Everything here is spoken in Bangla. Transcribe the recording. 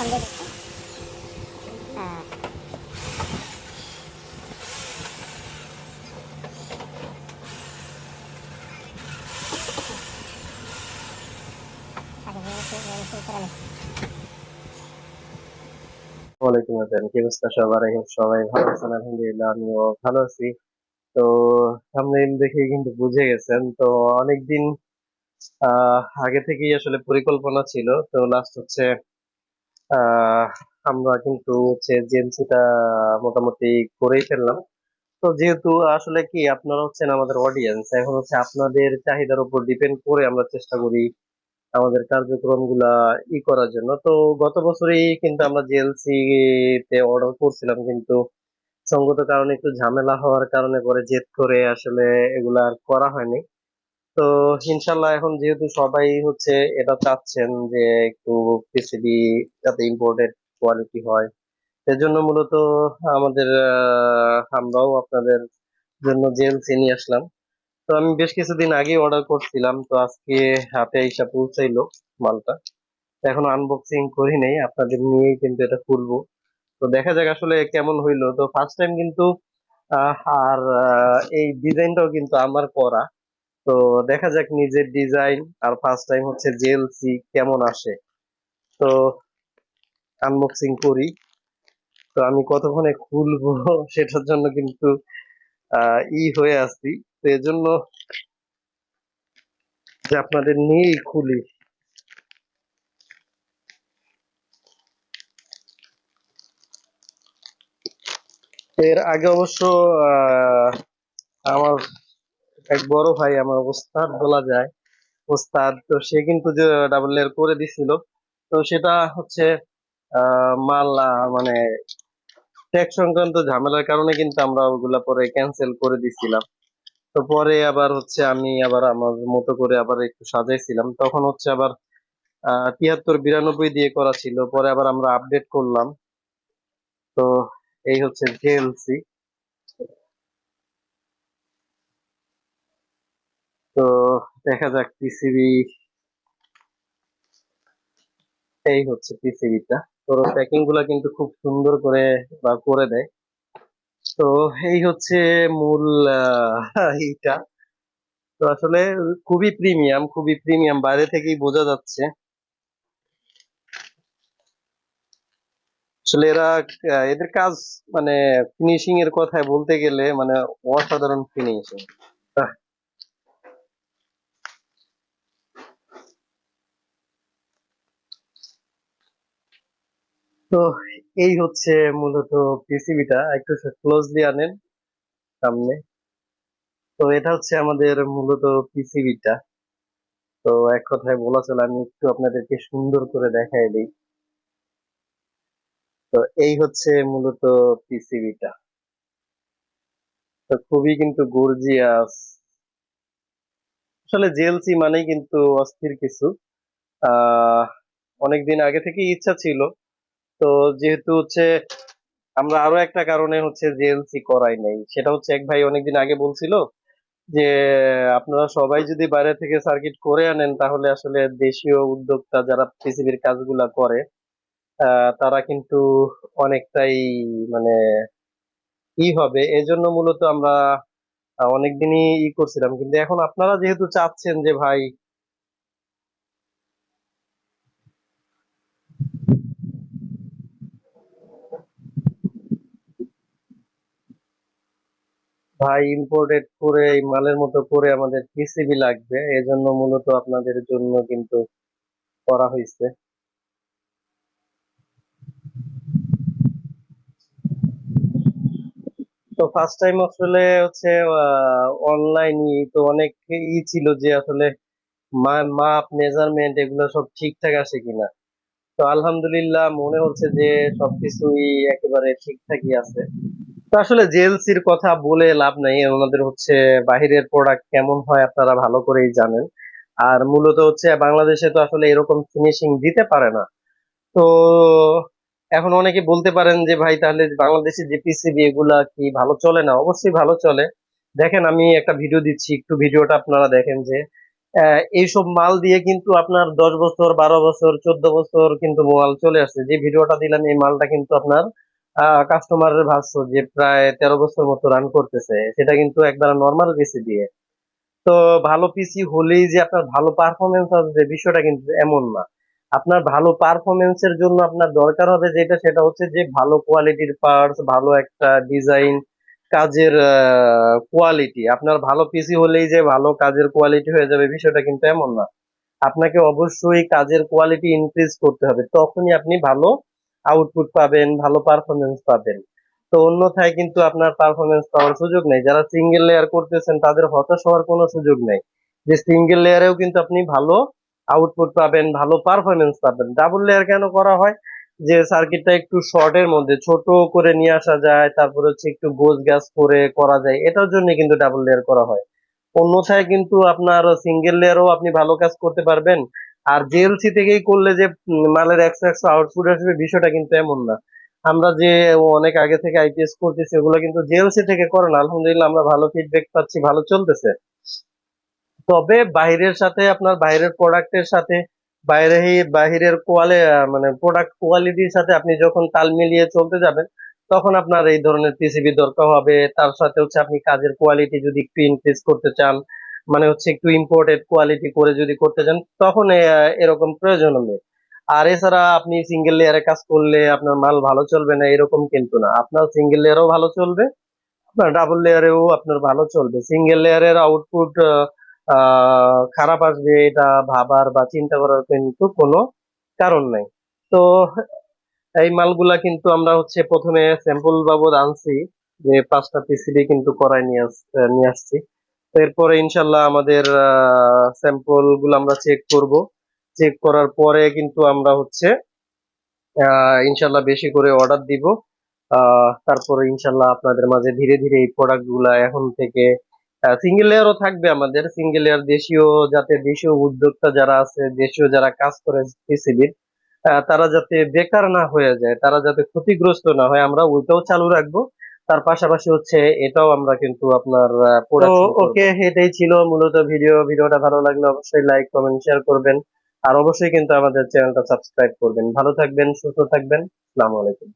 ওয়ালাইকুম আসসালাম, কি অবস্থা সবার? সবাই ভালো আছেন? আলহামদুলিল্লাহ, আমিও ভালো আছি। তো থাম্বনেইল দেখে কিন্তু বুঝে গেছেন তো, অনেকদিন আগে থেকেই আসলে পরিকল্পনা ছিল। তো লাস্ট হচ্ছে আহ আমরা কিন্তু হচ্ছে জেএমসিটা মোটামুটি করেই ফেললাম। তো যেহেতু আসলে কি, আপনারা হচ্ছেন আমাদের অডিয়েন্স, এখন হচ্ছে আপনাদের চাহিদার উপর ডিপেন্ড করে আমরা চেষ্টা করি আমাদের কার্যক্রম গুলা করার জন্য। তো গত বছরই কিন্তু আমরা জিএলসি তে অর্ডার করছিলাম, কিন্তু সঙ্গত কারণে একটু ঝামেলা হওয়ার কারণে পরে জেদ করে আসলে এগুলা আর করা হয়নি। তো ইনশাল্লাহ এখন যেহেতু সবাই হচ্ছে এটা চাচ্ছেন যে একটু পিসিবি যাতে ইম্পোর্টেড কোয়ালিটি হয়, সেজন্য মূলত আমাদের আমরাও আপনাদের জন্য জিএলসি নিয়ে আসলাম। তো আমি বেশ কিছুদিন আগে অর্ডার করছিলাম, তো আজকে হাতে এসে পৌঁছাইলো মালটা। এখনো আনবক্সিং করি নাই, আপনাদের নিয়েই কিন্তু এটা খুলবো। তো দেখা যাক আসলে কেমন হইলো। তো ফার্স্ট টাইম কিন্তু আর এই ডিজাইনটাও কিন্তু আমার করা। তো দেখা যাক নিজের ডিজাইন আর ফার্স্ট টাইম হচ্ছে জেএলসি কেমন আসে। তো আনবক্সিং করি। তো আমি কতক্ষণে খুলবো সেটার জন্য কিন্তু হয়ে আসছি। তো এজন্য যে আপনাদের নিয়েই খুলি। এর আগে অবশ্য আহ আমার এক বড় ভাই, আমার ওস্তাদ বলা যায়, ওস্তাদ, তো সে কিন্তু যে ডাবল লেয়ার করে দিছিল। তো সেটা হচ্ছে মাল মানে ট্যাক্স সংক্রান্ত ঝামেলার কারণে কিন্তু আমরা ওগুলা পরে ক্যান্সেল করে দিছিলাম। তো পরে আবার হচ্ছে আমি আবার আমার মতো করে আবার একটু সাজাইছিলাম, তখন হচ্ছে আবার 73 92 দিয়ে করা ছিল, পরে আবার আমরা আপডেট করলাম। তো এই হচ্ছে জেএলসি। তো দেখা যাক পিসিবি, এই হচ্ছে পিসিবিটা। তো প্যাকিং গুলা কিন্তু খুব সুন্দর করে বা করে দেয়। তো এই হচ্ছে মূল এইটা। তো আসলে খুবই প্রিমিয়াম, খুবই প্রিমিয়াম, বাইরে থেকেই বোঝা যাচ্ছে। আসলে এরা এদের কাজ মানে ফিনিশিং এর কথায় বলতে গেলে মানে অসাধারণ ফিনিশিং। তো এই হচ্ছে মূলত পিসিবিটা, একটু ক্লোজলি আনেন সামনে। তো এটা হচ্ছে আমাদের মূলত পিসিবিটা। তো এক কথায় বলা চলে, আমি একটু আপনাদেরকে সুন্দর করে দেখাই দিই। তো এই হচ্ছে মূলত পিসিবিটা। তো খুবই কিন্তু গর্জিয়াস। আসলে জেএলসি মানেই কিন্তু অস্থির কিছু। আহ অনেকদিন আগে থেকেই ইচ্ছা ছিল। তো যেহেতু হচ্ছে আমরা আরো একটা কারণে হচ্ছে জেএলসি করাই নাই, সেটা হচ্ছে এক ভাই অনেকদিন আগে বলছিল যে আপনারা সবাই যদি বাইরে থেকে সার্কিট করে আনেন, তাহলে আসলে দেশীয় উদ্যোক্তা যারা পিসিবির কাজগুলা করে তারা কিন্তু অনেকটাই মানে হবে। এজন্য মূলত আমরা অনেকদিনই করছিলাম, কিন্তু এখন আপনারা যেহেতু চাচ্ছেন যে ভাই, ইম্পোর্টেড করে এই মালের মতো করে আমাদের পিসিবি লাগবে, এজন্য মূলত আপনাদের জন্য কিন্তু করা হয়েছে। তো ফার্স্ট টাইম আসলে হচ্ছে অনলাইন তো অনেক ছিল যে আসলে মাপ মেজারমেন্ট এগুলো সব ঠিকঠাক আসে কিনা। তো আলহামদুলিল্লাহ মনে হচ্ছে যে সবকিছুই একেবারে ঠিকঠাকই আছে। তো আসলে জেএলসির কথা বলে লাভ নাই, আমাদের হচ্ছে বাহিরের প্রোডাক্ট কেমন হয় আপনারা ভালো করেই জানেন। আর মূলত হচ্ছে বাংলাদেশে তো আসলে এরকম ফিনিশিং দিতে পারে না। তো এখন অনেকে বলতে পারেন যে ভাই, তাহলে বাংলাদেশে যে পিসিবি এগুলা কি ভালো চলে না? অবশ্যই ভালো চলে। দেখেন আমি একটা ভিডিও দিচ্ছি, একটু ভিডিওটা আপনারা দেখেন যে এইসব মাল দিয়ে কিন্তু আপনার 10 বছর, 12 বছর, 14 বছর কিন্তু মাল চলে আসছে। যে ভিডিওটা দিলাম এই মালটা কিন্তু আপনার কাস্টমারের ভাষ্য যে প্রায় 13 বছর মতো রান করতেছে, সেটা কিন্তু একবার নর্মাল পিসি দিয়ে। তো ভালো পিসি হলেই যে আপনার ভালো পারফরমেন্স আসবে বিষয়টা কিন্তু এমন না। আপনার ভালো পারফরমেন্সের জন্য আপনার দরকার হবে যেটা, সেটা হচ্ছে যে ভালো কোয়ালিটির পার্টস, ভালো একটা ডিজাইন, কাজের কোয়ালিটি। আপনার ভালো পিসি হলেই যে ভালো কাজের কোয়ালিটি হয়ে যাবে বিষয়টা কিন্তু এমন না। আপনাকে অবশ্যই কাজের কোয়ালিটি ইনক্রিজ করতে হবে, তখনই আপনি ভালো আউটপুট পাবেন, ভালো পারফরমেন্স পাবেন। তো অন্যথায় কিন্তু আপনার পারফরমেন্স পাওয়ার সুযোগ নেই। যারা সিঙ্গেল লেয়ার করতেছেন তাদের হতাশ হওয়ার কোনো সুযোগ নেই, যে সিঙ্গেল লেয়ারেও কিন্তু আপনি ভালো আউটপুট পাবেন, ভালো পারফরমেন্স পাবেন। ডাবল লেয়ার কেন করা হয়? যে সার্কিটটা একটু শর্টের মধ্যে ছোট করে নিয়ে আসা যায়, তারপর হচ্ছে একটু গোছ গ্যাস করে করা যায়, এটার জন্য কিন্তু ডাবল লেয়ার করা হয়। অন্যথায় কিন্তু আপনার সিঙ্গেল লেয়ারও আপনি ভালো কাজ করতে পারবেন। আর জেএলসি থেকেই করলে যে মালের 100 আউটপুট আসবে বিষয়টা কিন্তু এমন না। আমরা যে অনেক আগে থেকে আইপিএস করতেছি ওগুলো কিন্তু জেএলসি থেকে করে না, আলহামদুলিল্লাহ আমরা ভালো ফিডব্যাক পাচ্ছি, ভালো চলতেছে। তবে বাইরের সাথে আপনার বাইরের প্রোডাক্টের সাথে বাইরে বাহিরের মানে প্রোডাক্ট কোয়ালিটির সাথে আপনি যখন তাল মিলিয়ে চলতে যাবেন, তখন আপনার এই ধরনের পিসিবি দরকার হবে। তার সাথে হচ্ছে আপনি কাজের কোয়ালিটি যদি একটু ইনক্রিজ করতে চান, মানে হচ্ছে একটু ইম্পোর্টেড কোয়ালিটি করে যদি করতে চান, তখন এরকম প্রয়োজন হবে। আর এছাড়া আপনি সিঙ্গেল লেয়ারে কাজ করলে আপনার মাল ভালো চলবে না এরকম কিন্তু না, আপনার সিঙ্গেল লেয়ারও ভালো চলবে, আপনার ডাবল লেয়ারেও আপনার ভালো চলবে। সিঙ্গেল লেয়ারের আউটপুট খারাপ আসবে এটা ভাবার বা চিন্তা করার কিন্তু কোনো কারণ নাই। তো এই মালগুলা কিন্তু আমরা হচ্ছে প্রথমে স্যাম্পল বাবদ আনছি, যে 5টা পিসিবি কিন্তু করাই নিয়ে আসছি। তো এরপরে ইনশাল্লাহ আমাদের স্যাম্পল গুলো আমরা চেক করব। চেক করার পরে কিন্তু আমরা হচ্ছে ইনশাল্লাহ বেশি করে অর্ডার দিব। তারপরে ইনশাল্লাহ আপনাদের মাঝে ধীরে ধীরে এই প্রোডাক্ট গুলা এখন থেকে সিঙ্গেল লেয়ারও থাকবে আমাদের। সিঙ্গেল লেয়ার দেশীয়, যাতে দেশীয় উদ্যোক্তা যারা আছে, দেশীয় যারা কাজ করে পিসিবির, তারা যাতে বেকার না হয়ে যায়, তারা যাতে ক্ষতিগ্রস্ত না হয়, আমরা ওইটাও চালু রাখবো। তার পাশাপাশি হচ্ছে এটাও আমরা কিন্তু আপনার প্রোডাকশন করব। ওকে, এটাই ছিল মূলত ভিডিওটা ভালো লাগলে অবশ্যই লাইক কমেন্ট শেয়ার করবেন। আর অবশ্যই কিন্তু আমাদের চ্যানেলটা সাবস্ক্রাইব করবেন। ভালো থাকবেন, সুস্থ থাকবেন। আসসালামু আলাইকুম।